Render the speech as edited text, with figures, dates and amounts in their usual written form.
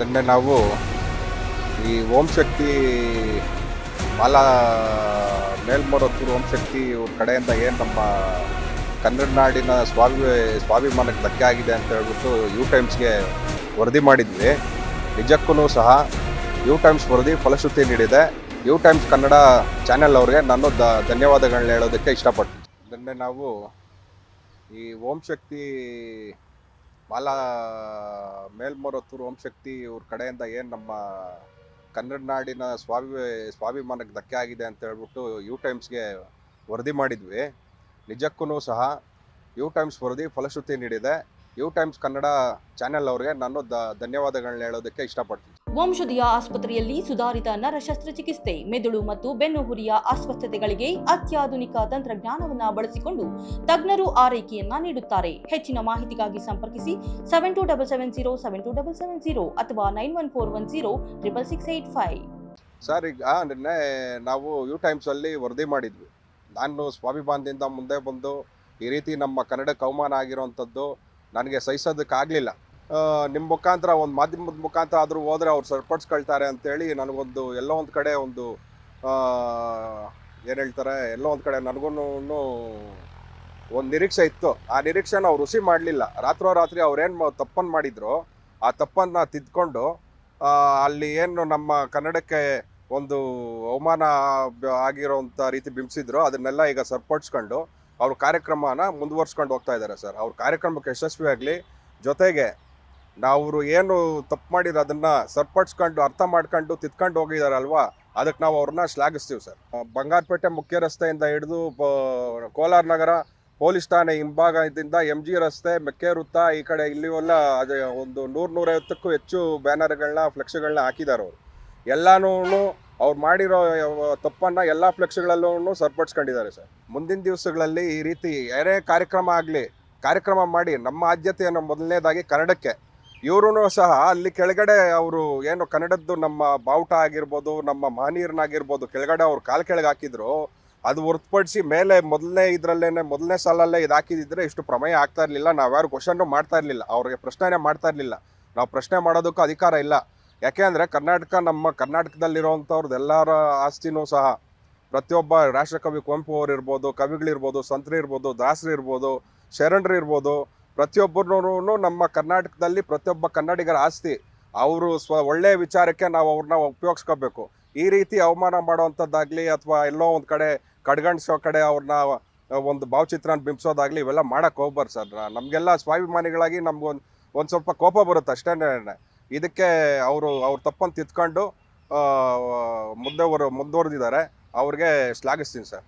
ನಿನ್ನೆ ನಾವು ಈ ಓಂ ಶಕ್ತಿ ಮಾಲಾ ಮೇಲ್ಮರುತ್ತೂರು ಓಂ ಶಕ್ತಿ ಇವ್ರ ಕಡೆಯಿಂದ ಏನು ನಮ್ಮ ಕನ್ನಡ ನಾಡಿನ ಸ್ವಾಭಿಮಾನಕ್ಕೆ ಧಕ್ಕೆ ಆಗಿದೆ ಅಂತ ಹೇಳ್ಬಿಟ್ಟು ಯು ಟೈಮ್ಸ್ಗೆ ವರದಿ ಮಾಡಿದ್ವಿ. ನಿಜಕ್ಕೂ ಸಹ ಯು ಟೈಮ್ಸ್ ವರದಿ ಫಲಶ್ರುತಿ ನೀಡಿದೆ. ಯು ಟೈಮ್ಸ್ ಕನ್ನಡ ಚಾನೆಲ್ ಅವ್ರಿಗೆ ನಾನು ಧನ್ಯವಾದಗಳನ್ನ ಹೇಳೋದಕ್ಕೆ ಇಷ್ಟಪಡ್ತೀನಿ. ನಿನ್ನೆ ನಾವು ಈ ಓಂ ಶಕ್ತಿ ಮಾಲಾ ಮೇಲ್ಮರುತ್ತೂರು ಓಂ ಶಕ್ತಿ ಇವ್ರ ಕಡೆಯಿಂದ ಏನು ನಮ್ಮ ಕನ್ನಡ ನಾಡಿನ ಸ್ವಾಭಿಮಾನಕ್ಕೆ ಧಕ್ಕೆ ಆಗಿದೆ ಅಂತ ಹೇಳ್ಬಿಟ್ಟು ಯು ಟೈಮ್ಸ್ಗೆ ವರದಿ ಮಾಡಿದ್ವಿ. ನಿಜಕ್ಕೂ ಸಹ ಯು ಟೈಮ್ಸ್ ವರದಿ ಫಲಶ್ರುತಿ ನೀಡಿದೆ. ಯು ಟೈಮ್ಸ್ ಕನ್ನಡ ಚಾನೆಲ್ ಅವ್ರಿಗೆ ನಾನು ಧನ್ಯವಾದಗಳನ್ನ ಹೇಳೋದಕ್ಕೆ ಇಷ್ಟಪಡ್ತೀನಿ. ವಂಶದಿಯ ಆಸ್ಪತ್ರೆಯಲ್ಲಿ ಸುಧಾರಿತ ನರ ಶಸ್ತ್ರಚಿಕಿತ್ಸೆ, ಮೆದುಳು ಮತ್ತು ಬೆನ್ನುಹುರಿಯ ಅಸ್ವಸ್ಥತೆಗಳಿಗೆ ಅತ್ಯಾಧುನಿಕ ತಂತ್ರಜ್ಞಾನವನ್ನು ಬಳಸಿಕೊಂಡು ತಜ್ಞರು ಆರೈಕೆಯನ್ನ ನೀಡುತ್ತಾರೆ. ಹೆಚ್ಚಿನ ಮಾಹಿತಿಗಾಗಿ ಸಂಪರ್ಕಿಸಿ 7277072770 ಅಥವಾ 9141066685. ಸರ್, ಈಗ ನಿನ್ನೆ ನಾವು ಯು ಟೈಮ್ಸಲ್ಲಿ ವರದಿ ಮಾಡಿದ್ವಿ. ನಾನು ಸ್ವಾಭಿಮಾನದಿಂದ ಮುಂದೆ ಬಂದು ಈ ರೀತಿ ನಮ್ಮ ಕನ್ನಡಕ್ಕೆ ಅವಮಾನ ಆಗಿರೋವಂಥದ್ದು ನನಗೆ ಸಹಿಸೋದಕ್ಕಾಗಲಿಲ್ಲ. ನಿಮ್ಮ ಮುಖಾಂತರ ಒಂದು ಮಾಧ್ಯಮದ ಮುಖಾಂತರ ಆದರೂ ಹೋದರೆ ಅವ್ರು ಸರಿಪಡಿಸ್ಕೊಳ್ತಾರೆ ಅಂತೇಳಿ ನನಗೊಂದು ಎಲ್ಲೋ ಒಂದು ಕಡೆ ಒಂದು ಏನು ಹೇಳ್ತಾರೆ, ಎಲ್ಲೋ ಒಂದು ಕಡೆ ನನಗೂ ಒಂದು ನಿರೀಕ್ಷೆ ಇತ್ತು. ಆ ನಿರೀಕ್ಷೆನ ಅವ್ರು ರುಚಿ ಮಾಡಲಿಲ್ಲ. ರಾತ್ರೋರಾತ್ರಿ ಅವ್ರೇನು ತಪ್ಪನ್ನು ಮಾಡಿದ್ರು ಆ ತಪ್ಪನ್ನು ತಿದ್ಕೊಂಡು ಅಲ್ಲಿ ಏನು ನಮ್ಮ ಕನ್ನಡಕ್ಕೆ ಒಂದು ಅವಮಾನ ಆಗಿರೋಂಥ ರೀತಿ ಬಿಂಬಿಸಿದ್ರು, ಅದನ್ನೆಲ್ಲ ಈಗ ಸರಿಪಡಿಸ್ಕೊಂಡು ಅವ್ರ ಕಾರ್ಯಕ್ರಮನ ಮುಂದುವರ್ಸ್ಕೊಂಡು ಹೋಗ್ತಾ ಇದ್ದಾರೆ. ಸರ್, ಅವ್ರ ಕಾರ್ಯಕ್ರಮಕ್ಕೆ ಯಶಸ್ವಿಯಾಗಲಿ. ಜೊತೆಗೆ ನಾವು ಏನು ತಪ್ಪು ಮಾಡಿದ್ರು ಅದನ್ನು ಸರಿಪಡಿಸ್ಕೊಂಡು ಅರ್ಥ ಮಾಡ್ಕೊಂಡು ತಿದ್ಕೊಂಡು ಹೋಗಿದಾರಲ್ವಾ, ಅದಕ್ಕೆ ನಾವು ಅವ್ರನ್ನ ಶ್ಲಾಘಿಸ್ತೀವಿ. ಸರ್, ಬಂಗಾರಪೇಟೆ ಮುಖ್ಯ ರಸ್ತೆಯಿಂದ ಹಿಡಿದು ಕೋಲಾರ ನಗರ ಪೊಲೀಸ್ ಠಾಣೆ ಹಿಂಭಾಗದಿಂದ MG ರಸ್ತೆ, ಮೆಕ್ಕೆ ವೃತ್ತ, ಈ ಕಡೆ ಇಲ್ಲಿವೆಲ್ಲ ಅದೇ ಒಂದು 100-150ಕ್ಕೂ ಹೆಚ್ಚು ಬ್ಯಾನರ್ಗಳನ್ನ ಫ್ಲೆಕ್ಸ್ಗಳನ್ನ ಹಾಕಿದ್ದಾರೆ. ಅವರು ಎಲ್ಲನೂ ಅವ್ರು ಮಾಡಿರೋ ತಪ್ಪನ್ನು ಎಲ್ಲ ಫ್ಲೆಕ್ಸ್ಗಳಲ್ಲೂ ಸರಿಪಡಿಸ್ಕೊಂಡಿದ್ದಾರೆ. ಸರ್, ಮುಂದಿನ ದಿವಸಗಳಲ್ಲಿ ಈ ರೀತಿ ಯಾರೇ ಕಾರ್ಯಕ್ರಮ ಮಾಡಿ ನಮ್ಮ ಆದ್ಯತೆಯನ್ನು ಮೊದಲನೇದಾಗಿ ಕನ್ನಡಕ್ಕೆ, ಇವರು ಸಹ ಅಲ್ಲಿ ಕೆಳಗಡೆ ಅವರು ಏನು ಕನ್ನಡದ್ದು ನಮ್ಮ ಬಾವುಟ ಆಗಿರ್ಬೋದು, ನಮ್ಮ ಮಹನೀಯರನ್ನಾಗಿರ್ಬೋದು ಕೆಳಗಡೆ ಅವ್ರು ಕಾಲು ಕೆಳಗೆ ಹಾಕಿದ್ರು. ಅದು ಹೊರತುಪಡಿಸಿ ಮೇಲೆ ಮೊದಲನೇ ಸಾಲಲ್ಲೇ ಇದು ಹಾಕಿದಿದ್ರೆ ಇಷ್ಟು ಪ್ರಮೇಯ ಆಗ್ತಾ ಇರಲಿಲ್ಲ. ನಾವ್ಯಾರು ಕ್ವಶನ್ನು ಮಾಡ್ತಾ ಇರಲಿಲ್ಲ, ಅವ್ರಿಗೆ ಪ್ರಶ್ನೆ ಮಾಡ್ತಾ ಇರಲಿಲ್ಲ. ನಾವು ಪ್ರಶ್ನೆ ಮಾಡೋದಕ್ಕೂ ಅಧಿಕಾರ ಇಲ್ಲ. ಯಾಕೆ ಅಂದರೆ ನಮ್ಮ ಕರ್ನಾಟಕದಲ್ಲಿರೋವಂಥವ್ರದ್ದು ಎಲ್ಲರ ಆಸ್ತಿನೂ ಸಹ ಪ್ರತಿಯೊಬ್ಬ ರಾಷ್ಟ್ರಕವಿ ಕುವೆಂಪು ಅವರು ಇರ್ಬೋದು, ಕವಿಗಳಿರ್ಬೋದು, ಸಂತರು ಇರ್ಬೋದು, ದಾಸರು ಇರ್ಬೋದು, ಶರಣರು ಇರ್ಬೋದು, ಪ್ರತಿಯೊಬ್ಬರೂ ನಮ್ಮ ಕರ್ನಾಟಕದಲ್ಲಿ ಪ್ರತಿಯೊಬ್ಬ ಕನ್ನಡಿಗರ ಆಸ್ತಿ. ಅವರು ಒಳ್ಳೆಯ ವಿಚಾರಕ್ಕೆ ನಾವು ಅವ್ರನ್ನ ಉಪಯೋಗಿಸ್ಕೋಬೇಕು. ಈ ರೀತಿ ಅವಮಾನ ಮಾಡೋವಂಥದ್ದಾಗಲಿ ಅಥವಾ ಎಲ್ಲೋ ಒಂದು ಕಡೆ ಕಡೆಗಣಿಸೋ ಕಡೆ ಅವ್ರನ್ನ ಒಂದು ಭಾವಚಿತ್ರನ ಬಿಂಬಿಸೋದಾಗಲಿ ಇವೆಲ್ಲ ಮಾಡೋಕ್ಕೆ ಹೋಗ್ಬಾರ್ದು. ಸರ್, ನಮಗೆಲ್ಲ ಸ್ವಾಭಿಮಾನಿಗಳಾಗಿ ಒಂದು ಸ್ವಲ್ಪ ಕೋಪ ಬರುತ್ತೆ ಅಷ್ಟೇ. ಇದಕ್ಕೆ ಅವ್ರ ತಪ್ಪನ್ನು ತಿದ್ಕೊಂಡು ಮುಂದುವರೆದಿದ್ದಾರೆ. ಅವ್ರಿಗೆ ಶ್ಲಾಘಿಸ್ತೀನಿ. ಸರ್.